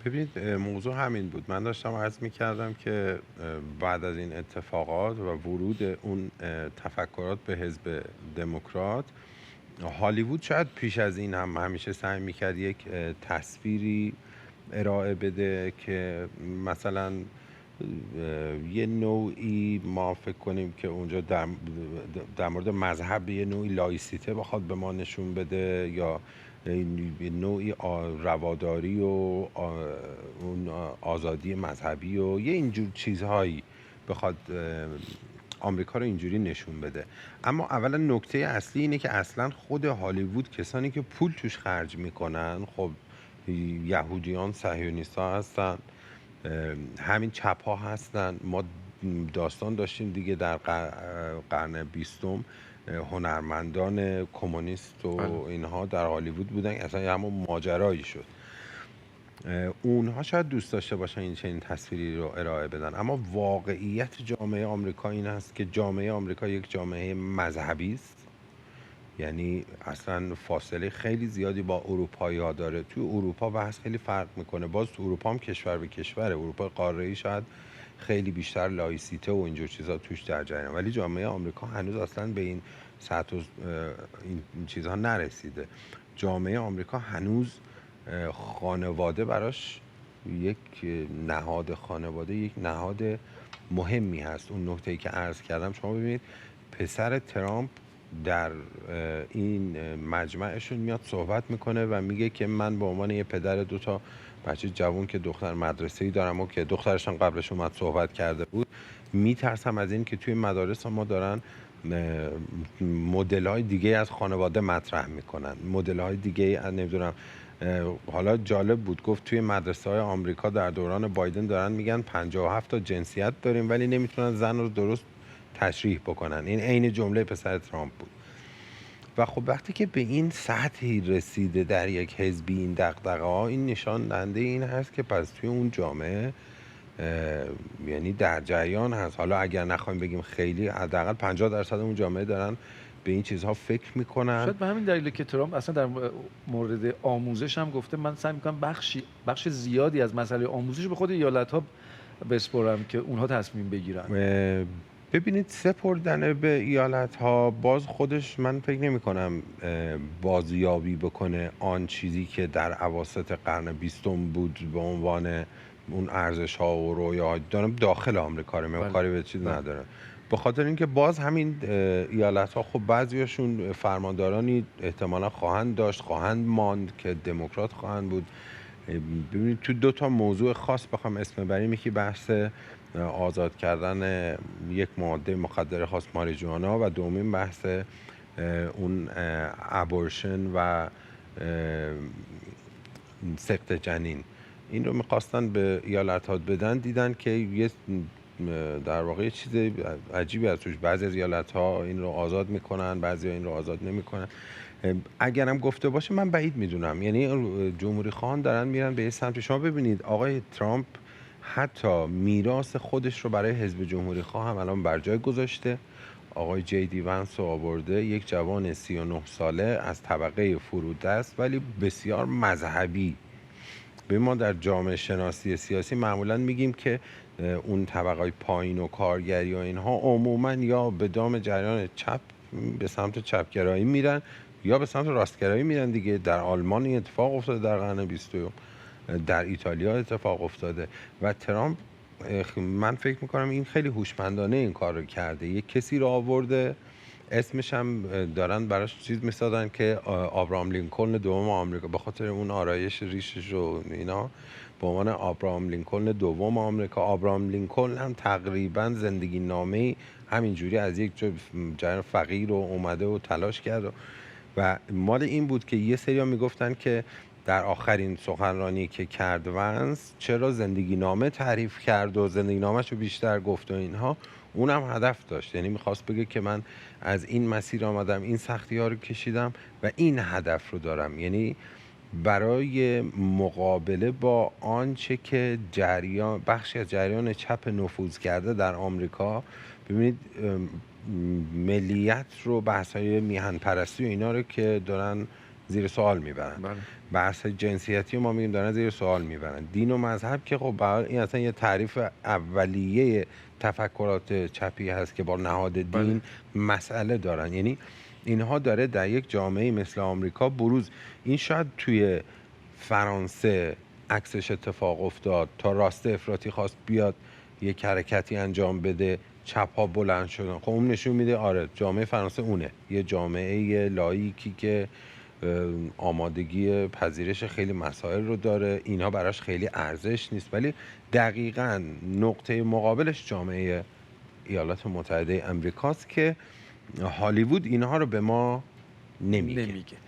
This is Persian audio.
ببینید موضوع همین بود. من داشتم عرض می‌کردم که بعد از این اتفاقات و ورود اون تفکرات به حزب دموکرات، هالیوود شاید پیش از این هم همیشه سعی می‌کرد یک تصویری ارائه بده که مثلا یه نوعی ما فکر کنیم که اونجا در مورد مذهب یه نوعی لایسیته بخواد به ما نشون بده، یا یه نوعی رواداری و اون آزادی مذهبی و یه اینجور چیزهایی بخواد آمریکا رو اینجوری نشون بده. اما اولا نکته اصلی اینه که اصلا خود هالیوود، کسانی که پول توش خرج میکنن، خب یهودیان صهیونیست‌ها هستن، همین چپ ها هستن. ما داستان داشتیم دیگه در قرن بیستم، هنرمندان کمونیست و بله. اینها در هالیوود بودن، اصلا همون ماجرایی شد. اونها شاید دوست داشته باشن این چنین تصویری رو ارائه بدن، اما واقعیت جامعه آمریکا این هست که جامعه آمریکا یک جامعه مذهبی است. یعنی اصلا فاصله خیلی زیادی با اروپایی ها داره. توی اروپا بحث خیلی فرق میکنه. باز تو اروپا هم کشور به کشوره، اروپا قاره‌ای شاید خیلی بیشتر لایسیته و اینجور چیزا توش در جریان، ولی جامعه آمریکا هنوز اصلا به این سطح این چیزها نرسیده. جامعه آمریکا هنوز خانواده براش یک نهاد، خانواده یک نهاد مهمی هست. اون نکته‌ای که عرض کردم، شما ببینید پسر ترامپ در این مجمعشون میاد صحبت میکنه و میگه که من به عنوان یه پدر دوتا بچه جوان که دختر مدرسه‌ای دارم و که دخترشان قبلش اومد صحبت کرده بود، میترسم از این که توی مدارس ما دارن مدل های دیگه از خانواده مطرح میکنن، مدل های دیگه از نمیدونم. حالا جالب بود، گفت توی مدرسه های آمریکا در دوران بایدن دارن میگن 57 تا جنسیت داریم ولی نمیتونن زن رو درست تشریح بکنن. این عین جمله پسر ترامپ بود. و خب وقتی که به این سطحی رسیده در یک حزبی این دغدغه‌ها، این نشان دهنده این هست که پس توی اون جامعه یعنی در جریان هست. حالا اگر نخوایم بگیم خیلی، حداقل 50% اون جامعه دارن به این چیزها فکر میکنن. شاید به همین دلیل که ترامپ اصلا در مورد آموزش هم گفته من سعی میکنم بخش زیادی از مسئله آموزش به خود ایالت‌ها بسپرم که اونها تصمیم بگیرن. ببینید، سپردن به ایالت ها باز خودش من فکر نمی کنم بازیابی بکنه آن چیزی که در اواسط قرن بیستم بود به عنوان اون ارزش ها و رویاها. دارم داخل آمریکا رو میگم، کاری به چیز نداره. به خاطر اینکه باز همین ایالت ها خب بعضیاشون فرماندارانی احتمالا خواهند داشت، خواهند ماند که دموکرات خواهند بود. ببینید تو دو تا موضوع خاص بخوام اسم بریم، یکی بحث آزاد کردن یک ماده مخدر خاص ماریجوانا و دومین بحث اون ابورشن و سقط جنین. این رو میخواستن به ایالت ها بدن، دیدن که یه در واقع یه چیز عجیبی از توش. بعضی از ایالت ها این رو آزاد میکنن، بعضی ها این رو آزاد نمیکنن. اگرم گفته باشه من بعید میدونم. یعنی جمهوری خواهان دارن میرن به یه سمت. شما ببینید آقای ترامپ حتی میراث خودش رو برای حزب جمهوری خواه هم الان بر جای گذاشته. آقای جی دی ونس رو آورده، یک جوان 39 ساله از طبقه فرودست ولی بسیار مذهبی. به ما در جامعه شناسی سیاسی معمولا میگیم که اون طبقه پایین و کارگری و اینها عموما یا به دام جریان چپ به سمت چپگرایی میرن یا به سمت راستگرایی میرن دیگه. در آلمان این اتفاق افتاده در قرن 20، در ایتالیا اتفاق افتاده. و ترامپ من فکر میکنم این خیلی هوشمندانه این کار رو کرده. یک کسی رو آورده، اسمش هم دارن براش چیز میسازن که آبراهام لینکلن دوم آمریکا، به خاطر اون آرایش ریشش و اینا، به عنوان آبراهام لینکلن دوم آمریکا. آبراهام لینکلن هم تقریبا زندگی نامه همینجوری از یک جای فقیر رو اومده و تلاش کرد و مال این بود که یه سری ها میگفتن که در آخرین سخنرانی که کرد ونس چرا زندگی نامه تعریف کرد و زندگی نامه‌ش رو بیشتر گفت و اینها. اونم هدف داشت، یعنی میخواست بگه که من از این مسیر آمدم، این سختی ها رو کشیدم و این هدف رو دارم. یعنی برای مقابله با آنچه که بخشی از جریان چپ نفوذ کرده در آمریکا. ببینید ملیت رو، بحث‌های میهن پرستی و اینا رو که دارن زیر سوال میبرن. بله. بحث جنسیتی ما میگیم دارن زیر سوال میبرن. دین و مذهب که خب این اصلا یه تعریف اولیه تفکرات چپی هست که با نهاد دین مسئله دارن. یعنی اینها داره در یک جامعه مثل آمریکا بروز. این شاید توی فرانسه عکسش اتفاق افتاد، تا راست افراطی خواست بیاد یک حرکتی انجام بده، چپ ها بلند شدن. خب اون نشون میده آره جامعه فرانسه اونه، یه جامعه لاییکی که آمادگی پذیرش خیلی مسائل رو داره، اینها براش خیلی ارزش نیست. ولی دقیقاً نقطه مقابلش جامعه ایالات متحده امریکاست که هالیوود اینها رو به ما نمیگه.